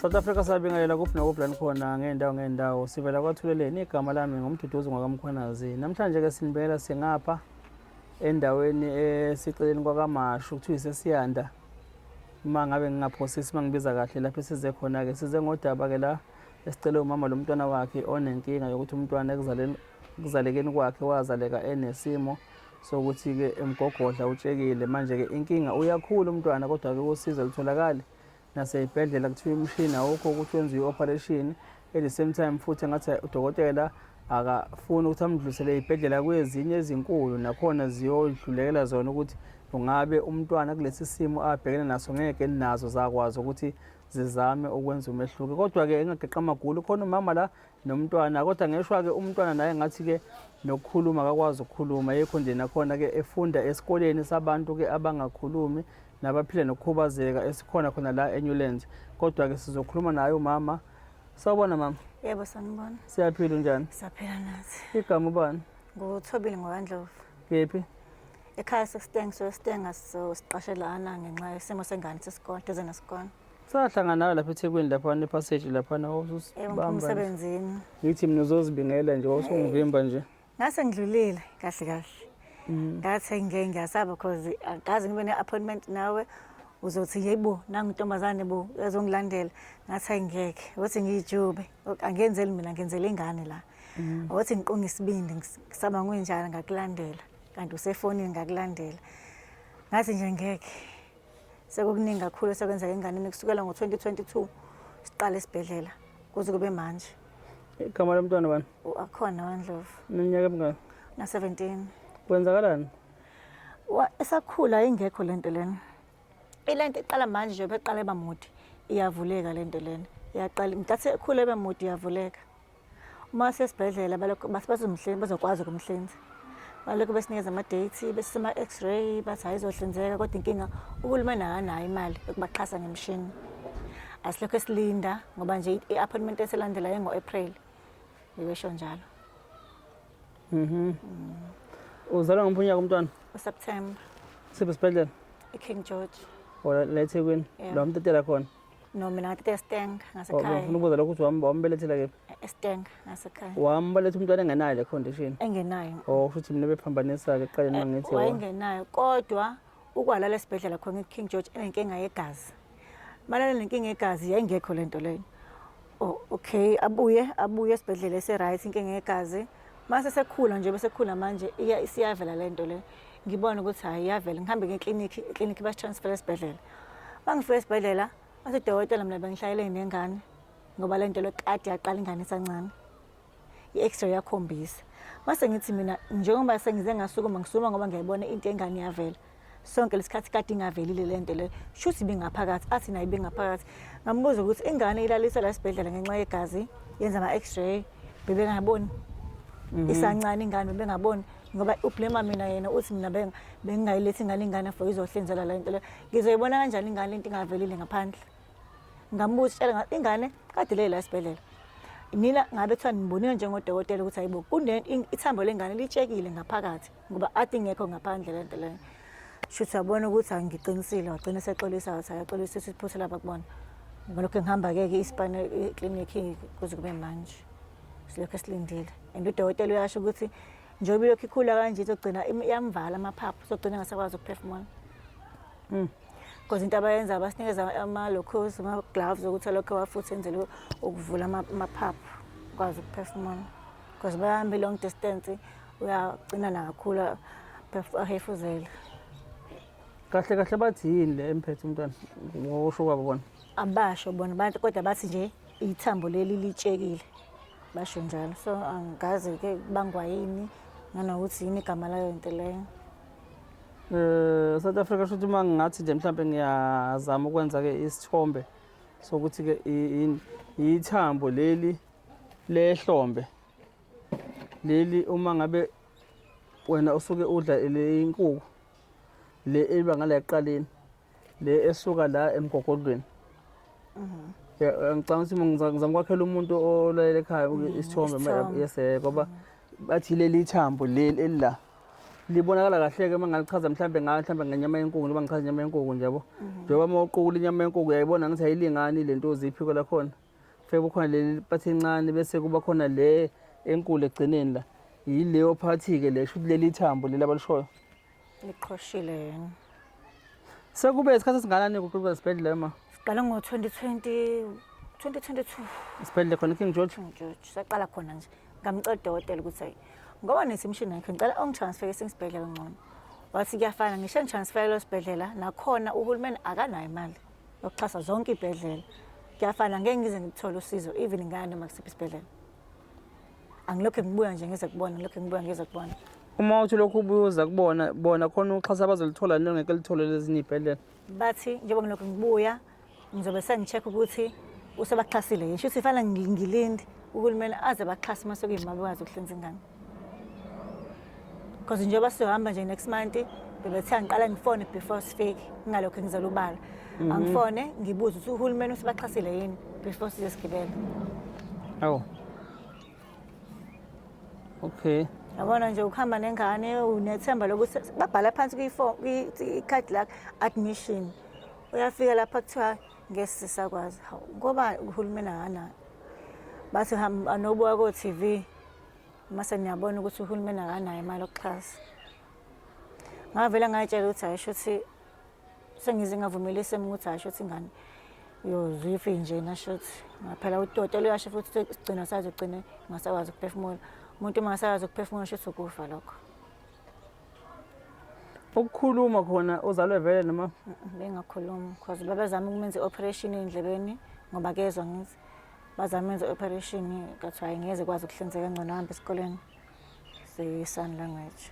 South Africa sabingelela kuphi nokuphi khona ngeendawo sivela kwathuleleni igama lami ngumduduzi ngwakamkhwanazi. Namhlanje ke sinibela singapha endaweni esiceleni kwakaMashu kuthiwa isesiyanda. Uma ngabe ngingaphosisi mangibiza kahle lapho size khona ke size ngodaba ke la esicela umama lo mntwana wakhe onenkinga yokuthi umntwana ekuzalekeni kwakhe wazaleka enesimo sokuthi ke emgogodla utshekile. Manje ke inkinga uyakhula umntwana kodwa ke usizo litholakala naseyibhedlela kuthiwa imishini awukho ukuthi wenziwe i-operation. At the same time futhi ngathi udokotela akafuni ukuthi amdlulisele ibhedlela kwezinye ezinkulu nakhona ziyodlulekela zona ukuthi ungabe umntwana kulesi simo abhekene naso ngeke nazo zakwazi ukuthi zizame ukwenza umehluko. Kodwa ke engageqa amagulu khona umama la nomntwana, kodwa ngeshwa ke umntwana naye ngathi ke nokukhuluma akakwazi ukukhuluma. Yekho nje nakhona ke efunda esikoleni sabantu ke abangakhulumi nabaphila nokukhubazeka esikhona khona la eNewlands. Kodwa ke sizokhuluma naye umama. Sawubona mama. Yebo sanibona. Siyaphila njani? Siyaphila nathi. Igama ubani? NguThobile ngokaNdlovu. Kephi? Ekhaya Sitenga siqashelana ngenxa yesimo sengane sesikole duze nesikole. Sahlangana nawe lapha eThekwini lapha nepassage lapha nawo bamba umsebenzini. Ngithi mina uzozibingela nje usungivimba nje. Ngase ngidlulile kahle. Ngathi ngiyasaba because akaze ngibe ne-appointment nawe uzothi yebo nangu intombazane bo yazongilandela. Ngathi ngeke ukuthi ngijube angenzeli mina ngenzele ingane la. Ukuthi ngiqonga isibindi ngisaba nginjani ngakulandela kanti usefonini ngakulandela. Ngathi nje ngeke sekukuningi kakhulu sekwenzeka enganeni kusukela ngo-2022 siqala esibhedlela kuze kube manje. Igama lomntwana bani? Akhona waNdlovu. Neminyaka emingaki? Na 17. Kwenzakalani? Esakhula ingekho lento lena. Ilento iqala manje nje beqala ebamude iyavuleka lento lena. Iyaqala mntathi ekhula ebamude iyavuleka. Uma sesibhedlela balokho basibazomhlenza bazokwazi ukumhlenza. Balokho besinikeza ama-date besima x-ray bathi ayizohlinzeka kodwa inkinga uhulumeni akanayo imali yokubaxhasa ngemishini. Asilokho esilinda ngoba nje i-appointment eselandela ngo-April. Bebesho njalo. Uzalwa ngemphi unyaka umntwana? September. Siphi isibhedlela? King George. Ola la eThekwini. Lo mtetela khona? No mina ngathi eStenga ngasekhaya. Ufuna ukubuza lokho ukuthi wambelethela kephi? eStenga ngasekhaya. Wambeletha umntwana engenayo le condition? Engenayo. Futhi mina bephambanisa ke eqaleni mangithi wayengenayo kodwa ukwalala esibhedlela khona King George enenkinga yegazi. Malala nenkinga yegazi yayingekho lento leyo. Okay abuye esibhedlela ese-right inkinga yegazi. Mase sekhula nje besekhula manje isiyavela lento le. Ngibona ukuthi hayi iyavela ngihambe ngeklinikhi basitransfer esibhedlela. Bangifika esibhedlela bathi udokotela mina bengihlayele nengane ngoba lento le kade yaqala ingane esancane. I-x-ray yakhombisa. Mase ngithi mina njengoba sengize ngasukuma ngisuma ngoba ngiyayibona into engane yavela. Sonke lesikhathi kade ingavelile lento le. Shuthi bingaphakathi athi nayo bingaphakathi. Ngambuza ukuthi ingane ilaliswa la esibhedlela ngenxa yegazi yenza ama-x-ray bebengaboni. Isancane ingane bengaboni ngoba ublema mina yena uthi mina bengingayilethi ingane for izohlinzela la into le. Ngizoyibona kanjani ingane into ingavelile ngaphandle? Ngambuza tshela ingane kade le la esibhedlela. Nina ngabe kuthiwa nibonile njengodokotela ukuthi hayibo ithambo lengane litshekile ngaphakathi ngoba athi ngekho ngaphandle lento le. Shuthi abona ukuthi angiqinisile wagcina sexolisa wathi ayaxolisa isiphuthu lapha kubona. Ngalokho ngihamba ke ispane eclinic kuze kube manje. Silokho esilindile. And udokotela uyasho ukuthi njengoba lokho ikhula kanje izogcina iyamvala amaphaphu uzogcina ngasakwazi ukuphefumula. Because into abayenza basinikeza ama-locos ama-gloves ukuthi lokho wafuthi enzele ukuvula amaphaphu ukwazi ukuphefumula. Because bahambe long distance uyagcina nakakhula ahefuzela. Kahle bathi yini le emphethe umntwana ngosho kwabo bona? Abasho bona bathi kodwa bathi nje ithambo leli litshekile. Basho njalo. So angazi ke bangwa yini nanokuthi yini igama layo into leyo. South Africa shothi mangathi nje mhlambe ngiyazama ukwenza ke isithombe sokuthi ke ithambo leli lehlombe leli uma ngabe wena usuke udla le inkukhu le eliba ngala eqaleni le esuka la emgogodlweni. Ngicabanga ukuthi ngizama ukwakhela umuntu olalele ekhaya isithombe yese ngoba bathi leli thambo leli la libonakala kahle-ke uma ngalichaza mhlawumbe ngenyama yenkukhu noma ngichaza inyama yenkukhu nje yabo. Njengoba uma uqukula inyama yenkukhu uyayibona ngathi ayilingani le nto ziphiko lakhona. Feke kukhona leli pathi encane bese kuba khona le enkulu egcineni la. Yileyo phathi-ke le shuthi leli thambo leli abalishoyo. Liqhoshile yena. Sekube isikhathi esingakanani ukuqhubeka esibhedlela ma? Siqala ngo-2022. Isibhedlela khona King George? King George. Saqala khona nje. Ngamcela udokotela ukuthi hayi ngoba nesimshini yakhe ngicela ungitransfer esibhedlela ngcono. Wathi kuyafana ngisho ngitransfer lo sibhedlela nakhona uhulumeni akanayo imali yokuxhasa zonke izibhedlela. Kuyafana ngeke ngize ngithole usizo even ngane makusiphi isibhedlela. Angilokho ngibuya nje ngize kubona ngilokho ngibuya ngize kubona. Uma uthi lokhu ubuza kubona bona khona uxhasa abazolithola nini ngeke lithole lezinye izibhedlela. Bathi njengoba ngilokho ngibuya ngizobe sengicheck ukuthi usebaxhasile yini. Shuthi ifana ngilinde uhulumeni aze baxhasa mase kuyimali wazi ukuhlinza ingane. Because njengoba sizohamba nje next month bebethe ngiqala ngifone before sifike ngalokho ngizela ubala. Angifone ngibuza ukuthi uhulumeni usebaxhasile yini before size sigibele. Awu. Okay. Yabona nje ukuhamba nengane unethemba lokuthi babhala phansi kwi-form ikhadi lakhe admission. Uyafika lapha kuthiwa ngesisakwazi. Ngoba uhulumeni akanayo. Bathi hamba nobuya ko TV. Mase niyabona ukuthi uhulumeni akanayo imali yokuxhasa. Ngavela ngayitshela ukuthi hayi shuthi sengize ngavumelise ukuthi hayi shuthi ingane yozifi nje nashuthi ngaphela udokotela uyasho futhi sigcina sizogcina ngasakwazi ukuphefumula. Umuntu masakazi ukuphefumula shuthi ukufa lokho. Ukukhuluma khona uzalwe vele noma bengakhuluma because babezama ukumenza operation endlebeni ngoba kezwa ngithi bazama umenza operation kathiwa ayingeze kwazi ukuhlinzeka ngcono hamba esikoleni se-sign language.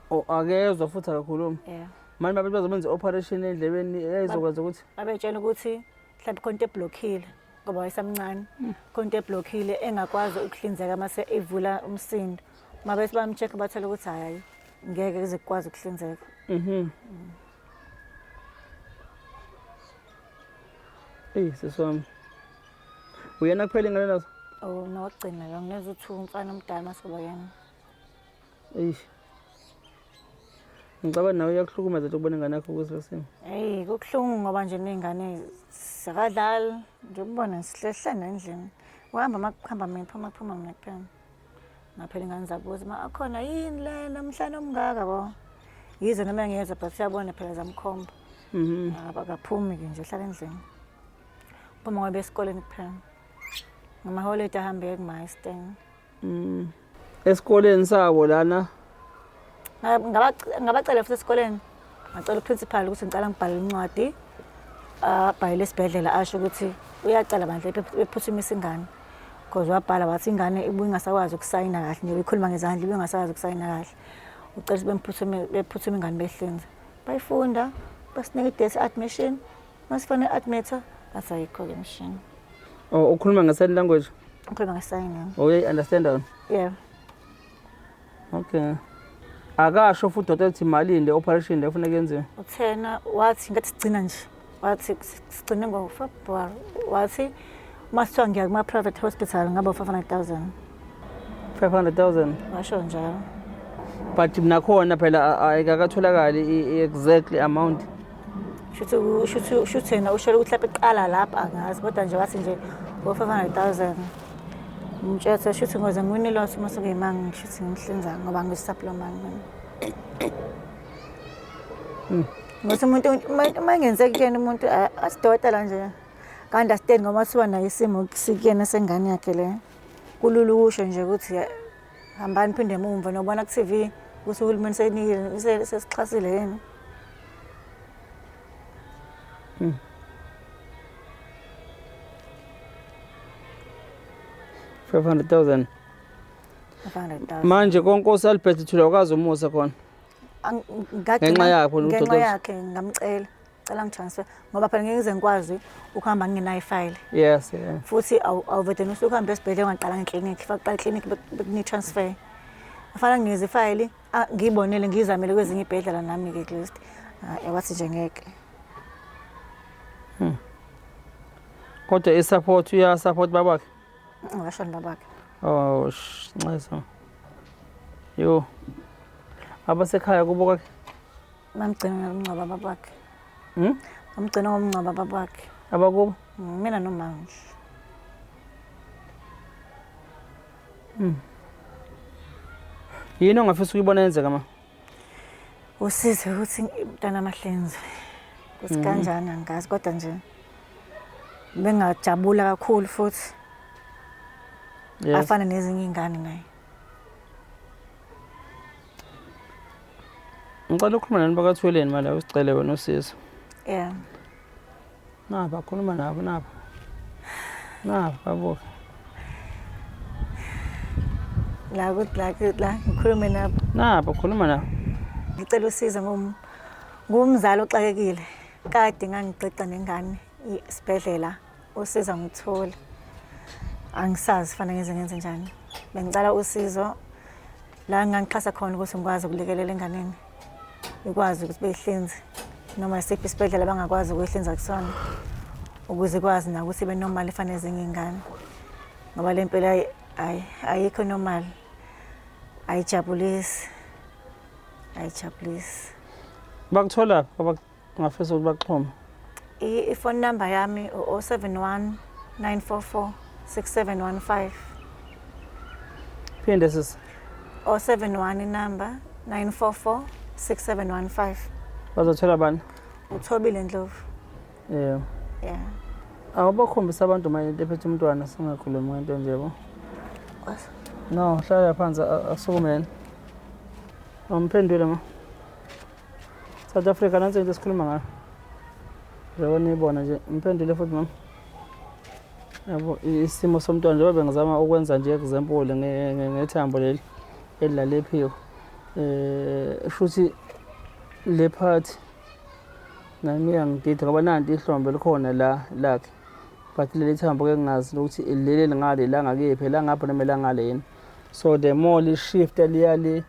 Oh akezwa futhi akakhuluma. Yeah. Manje babe bazomenza operation endlebeni eyizokwazi ukuthi babetshela ukuthi mhlawumbe konke eblockile ngoba wayesamncane konke eblockile engakwazi ukuhlinzeka mase evula umsindo. Mabese bamcheck bathola ukuthi hayi ngeke kuze kukwazi ukuhlinzeka. Seswami. Uyena kuphela ingane nazo? Oh nogcina la ngineza uthu umfana omdala masikuba yena. Ngicabanga nawe uyakuhlukumeza nje ukubona ingane yakho kusesimo. Hey kukhulungu ngoba nje nezingane sakadlala nje ubona sihlehlana endlini. Uhamba makuhamba mina phuma mina kuphela. Ngaphela ingane zabuza ma akhona yini le namhlanje omngaka bo. Yize noma ngiyeza but siyabona phela zamkhomba. Akaphumi ke nje hlala endlini. Phuma ngoba esikoleni kuphela. Ngama holiday ahambe eMaisteng. Esikoleni sabo lana ngabacela futhi esikoleni ngacela uprincipal ukuthi ngicela ngibhale incwadi abhayile esibhedlela asho ukuthi uyacela bandle bephuthumisa ingane because wabhala wathi ingane ibuye ingasakwazi ukusayina kahle nje bekhuluma ngezandla ibuye ingasakwazi ukusayina kahle ucela bemphuthuma ingane behlinza bayifunda basinika i-date admission masifane admitter bathi ayikho ke machine. Oh ukhuluma nge-sign language? Ukhuluma nge-sign. Oh you understand that? Yeah. Okay. Akasho futhi udokotela uthi imali le operation le ufuna yenziwe. Uthena wathi ngathi sigcina nje. Wathi sigcine ngoFebruary. Wathi masithiwa ngiya kuma private hospital ngaba 500,000. 500,000. Washo njalo. But nakhona phela ayikakatholakali exactly amount. Shuthi na usholo ukuthi lapha eqala lapha angazi kodwa nje wathi nje 500,000. Mtshela shuthi ngoze ngwini loss mase kuyimanga ngishuthi ngimhlinza ngoba ngisisupplement mina. Ngoba umuntu mangenzeki kuyena umuntu asidokotela nje ka understand ngoba siba nayo isimo sikuyena sengane yakhe le. Kulula ukusho nje ukuthi hambani phinde emumva nobona ku TV ukuthi uhulumeni senikile sesixhasile yena. 500,000. Manje konkosi Albert thula ukwazi umusa khona. Ngenxa yakho udokotela. Ngenxa yakhe ngamcela. Cela ngitransfer ngoba phela ngeke ngize ngikwazi ukuhamba ngina ifile. Yes, yeah. Futhi awuvete usuhamba esibhedlela ngaqala ngeclinic, faqala eclinic bekuni transfer. Afana ngize ifile ngiyibonele ngizamele kwezinye ibhedlela nami ke list. Yawathi nje ngeke. Kodwa isupport uyasupport babakhe. Ngashona babakhe. Oh, nxeso. Yo. abasekhaya kubo kwakhe? Bamgcina ngomngcwabo babakhe. Hmm? Bamgcina ngomngcwabo babakhe. Abakubo? Mina nomama nje. Yini ongafisa ukuyibona yenzeka ma? Usize ukuthi umntana amaHlenze. Kuthi kanjani angazi kodwa nje bengajabula kakhulu futhi. Yes. Afana nezinye ingane naye. Ngicela ukukhuluma nani bakaThweleni manje usicele wena usizo. Yeah. Naba khuluma nabo naba. Naba babuka. La ngikhulume nabo. Naba khuluma nabo. Ngicela usizo ngumzali oxakekile. Kade ngangiceda nengane isibhedlela usizo ngithola. Angisazi fanele ngenze njani. Bengicela usizo la ngangixhasa khona ukuthi ngikwazi ukulekelela enganeni. Ikwazi ukuthi beyihlinze noma isiphi isibhedlela bangakwazi ukuyihlinza kusona ukuze ikwazi na ukuthi ibe normal efana nezinye ingane. Ngoba le mpela ayikho normal. Ayijabulisi. Bakuthola abangafisa ukuthi baxhuma. I-phone number yami 071 944 6715. Phinde sisi. 071 number 944 6715. Bazothola bani? Uthobile Ndlovu. Yeah. Yeah. Awubakhombisa abantu manje ephethe umntwana singakhulumi ngento nje bo. No, hlala phansi asukumene. Umphendule ma. South Africa nansi into esikhuluma ngayo. Njengoba nibona nje umphendule futhi mama. Yabo isimo somntwana njengoba bengizama ukwenza nje example ngethambo leli elilalephiwe. Futhi le part nami angididi ngoba nanti ihlombe likhona la lakhe. But leli thambo ke ngingazi ukuthi leli ngale la ngakephi la ngapha noma la ngale yini. So the more li shift liyali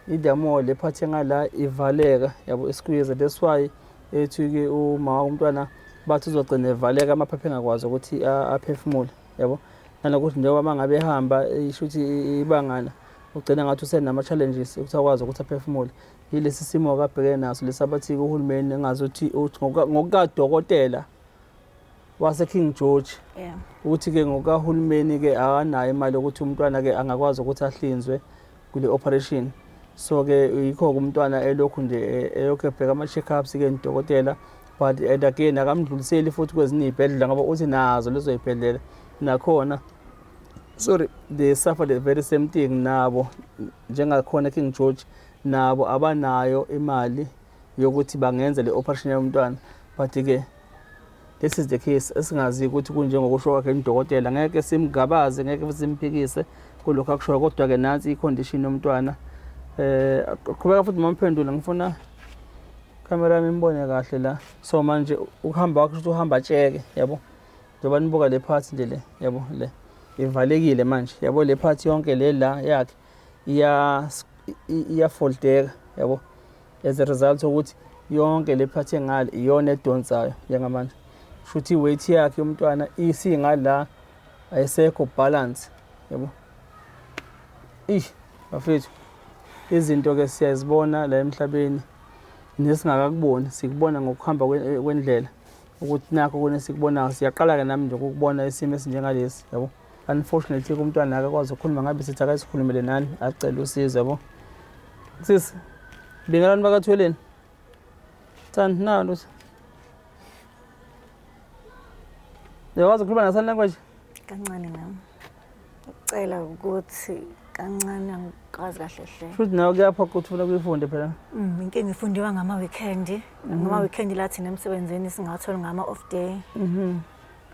the more le part engala ivaleka yabo isqueeze. That's why ethi ke uma umntwana bathi uzogcina evaleka amaphaphe engakwazi ukuthi aphefumule yabo. Nalokuthi njengoba mangabe ehamba ishuthi ibangana ugcina ngathi usenama challenges ukuthi akwazi ukuthi aphefumule. Yilesi simo akabhekene naso lesabathi uhulumeni engazuthi ngokadokotela wase King George. Yeah. Ukuthi ke ngokahulumeni ke akanayo imali ukuthi umntwana ke angakwazi ukuthi ahlinzwe kule operation. So ke yikho umntwana elokhu nje eyokebheka ama check-ups ke ndokotela, but again akamdluliseli futhi kwezinye izibhedlela ngoba uthi nazo lezo izibhedlela nakhona they suffer the very same thing nabo njengakhona King George nabo abanayo imali yokuthi bangenza le operation yomntwana. But ke this is the case esingazi ukuthi kunjengokusho kwakhe indokotela ngeke simgabaze ngeke simphikise kulokho akusho kodwa ke nansi icondition yomntwana. Qhubeka futhi mamphendula ngifuna camera yami imbone kahle la. So manje ukuhamba wakho ukuthi uhamba tsheke yabo. Njoba nibuka le part nje le yabo le ivalekile manje yabo le part yonke le la yakhe iya foldeka yabo. As a result ukuthi yonke le part engale iyona edonsayo njengamanje. Futhi weight yakhe umntwana isingala ayisekho balance yabo. Bafethu izinto ke siyazibona la emhlabeni nesingakakuboni sikubona ngokuhamba kwendlela ukuthi nakho kune sikubonayo siyaqala ke nami nje ukubona isimo esinjengalesi yabo. Unfortunately umntwana akakwazi ukukhuluma ngabe sithi akasikhulumele nani acela usizo yabo. Sis bingelani bakaThweleni Thandi nalo yawazi ukukhuluma nasign language Kancane nami. Ucela ukuthi kancane angikwazi kahle hle. futhi nawe kuyapha ukuthi ufuna kuyifunde phela. Inkinga ifundiwa ngama weekend. Ngama weekend lathi nemsebenzini singathola ngama off day.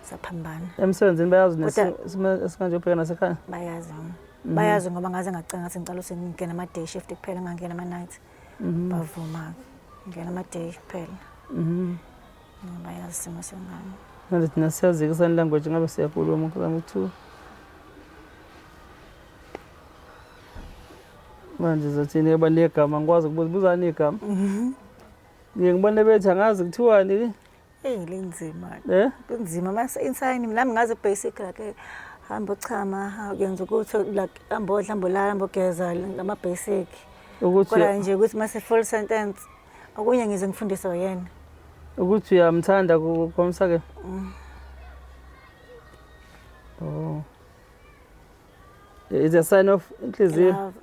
Saphambana. Emsebenzini bayazi esikanje ubheka nasekhaya. Bayazi. Bayazi ngoba ngaze ngacela ngathi ngicela usengena ama day shift kuphela ngangena ama night. Bavuma ngena ama day kuphela. Bayazi simo sengane. Manje thina siyazi ke sign language ngabe siyakhuluma ngizama ukuthiwa. Manje zathini abanegama ngikwazi ukubuza negama. Ngibone bethi angazi kuthiwani. Linzima. Kunzima mase inside nami ngaze basic like hamba uchama uyenza ukuthi like hamba odla hamba lala hamba ugeza ngama basic ukuthi kodwa nje ukuthi mase full sentence okunye ngize ngifundiswe yena. ukuthi uyamthanda komsake. Oh. Is a sign of inhliziyo. Love,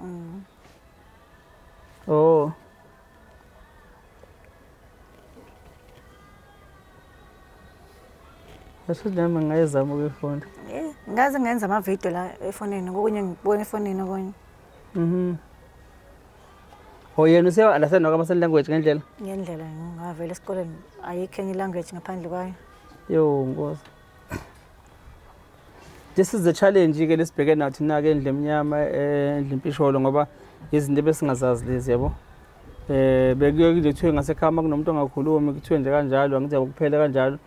Oh. Asho nami ngayizama ukufunda. Ngaze ngenza ama-video la efonini okunye ngibona efonini okunye. Oh yena usewa-understand kwama-sign language ngendlela? Ngendlela ngavela esikoleni ayikho enye ilanguage ngaphandle kwayo. Yo Nkosi. This is the challenge-ke lesibhekene nathi na-ke endle emnyama endle impisholo ngoba izinto ebesingazazi lezi yabo. Bekuye nje kuthiwe ngasekhaya uma kunomuntu ongakhulumi kuthiwe nje kanjalo angithi akuphele kanjalo.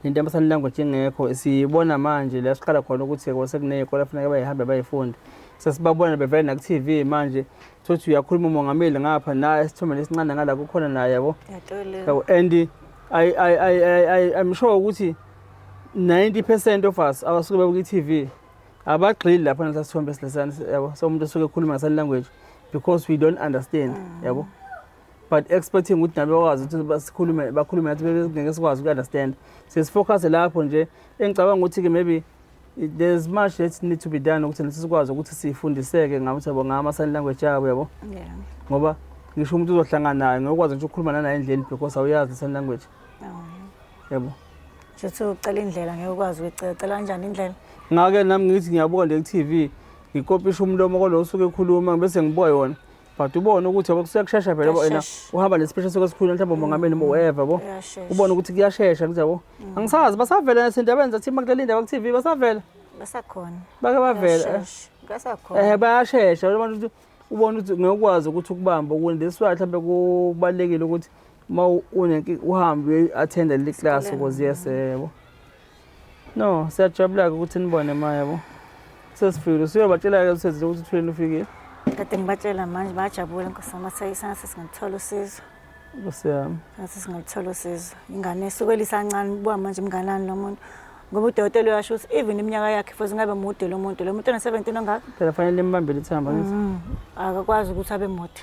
Into ama-sign language ingekho siyibona manje la siqala khona ukuthi kwasekuney'kole kufanele bayihambe bayifunda. Sesibabona bevele naku-TV manje thothi uyakhuluma umongameli ngapha na isithombe lesincane ngala kukhona naye yabo. And I'm sure ukuthi 90% of us abasuke bebuka i-TV abagxili lapha nasithombe silesana yabo. So umuntu osuke ekhuluma nge-sign language because we don't understand yabo. But expecting ukuthi nabe bakwazi ukuthi bakhulume nathi ngeke sikwazi uku-understand. Sesifocus lapho nje engicabanga ukuthi-ke maybe there's much that need to be done ukuthi sikwazi ukuthi sifundiseke ngama-sign language yabo yabo. Ngoba ngisho umuntu uzohlangana naye ngokwazi nje ukukhuluma naye endleni because awuyazi i-sign language. Yebo. Nje ucela indlela ngeke ukwazi ukucela kanjani indlela. Ngake nami ngithi ngiyabuka nje ku-TV ngikopisha umlomo kolo usuke ekhuluma bese ngibuka yona. But ubone ukuthi yabo kusukushesha phela yabo ena uhamba nesipesha soke sikhuluma mhlawumbe umongameli whoever yabo. Ubone ukuthi kuyashesha kuthi yabo. Angisazi basavela nasendabeni zathi Magdalene indaba ku-TV basavela. Basakhona. Bake bavela. Basakhona. Bayashesha abantu ubone ukuthi ngekwazi ukuthi ukubamba ukundiswa mhlawumbe kubalekile ukuthi uma uhambe attend le class because yes yebo. No, siyajabula ukuthi nibone manje yabo. Sesifile siyobatshela ke sithi ukuthi uthweni ufikile. Kade ngibatshela manje bajabule nkosama sayisana singathola usizo. Kusiyami. Singathola usizo. Ingane esukela isancane buka manje umnganani lo muntu. Ngoba udokotela uyasho ukuthi even iminyaka yakhe futhi ngabe mude lo muntu una 17 ongaka. Phela fanele nimbambele ithamba ngithi. Akakwazi ukuthi abe mude.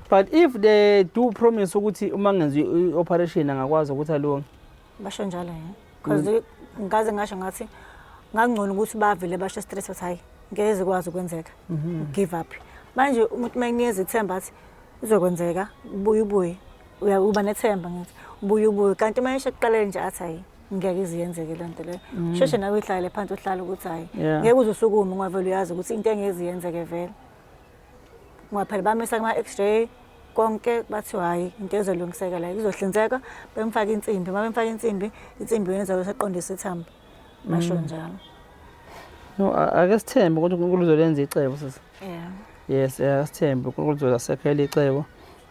But if they do promise ukuthi uma ngenzi i-operation angakwazi ukuthi alunge. Basho njalo yini? Because ngaze ngasho ngathi ngangcono ukuthi bavele basho stress bathi hayi ngeke kwazi ukwenzeka. Give up. Manje umuntu mayinikeza ithemba athi izokwenzeka ubuye uba nethemba ngithi ubuye kanti manje ekuqaleni nje athi hayi ngeke iziyenzeke lento le. Sheshe nawe ihlale phansi uhlala ukuthi hayi ngeke uzosukume ngavele uyazi ukuthi into engeke iziyenzeke vele. Ngoba phela bamisa kuma x-ray konke bathi hayi into ezolungiseka la izohlinzeka bemfaka insimbi bemfaka insimbi yena izabe saqondisa ithamba basho njalo. No, ake sithembe ukuthi uNkulunkulu uzolenza icebo sisi. Yes, sithembe uNkulunkulu uzosekhela icebo.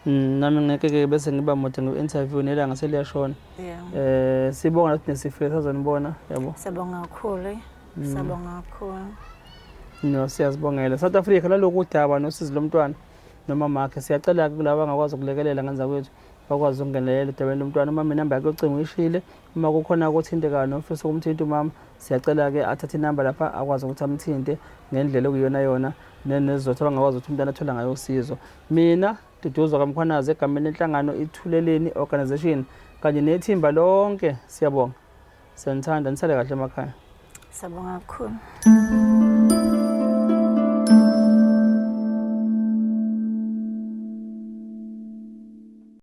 Nami ngeke bese ngiba mude nge-interview nelanga seliyashona. Sibonga ukuthi nesifile sazonibona yabo. Sibonga kakhulu. Sibonga kakhulu. No, siyazibongela. South Africa lalokhu udaba nosizi lomntwana noma makhe siyacela kulabo abangakwazi ukulekelela ngenza kwethu bakwazi ukungenelela edabeni lomntwana. Uma inamba yakhe yocingo uyishile uma kukhona ukuthinteka nofisa ukumthinta umama siyacela ke athathe inamba lapha akwazi ukuthi amthinte ngendlela okuyona yona nezizotho abangakwazi ukuthi umntwana athola ngayo usizo. Mina Duduzo kaMkhwanazi egameni lenhlangano Ithuleleni Organization kanye nethimba lonke siyabonga. Siyanithanda nisale kahle emakhaya. Sibonga kakhulu.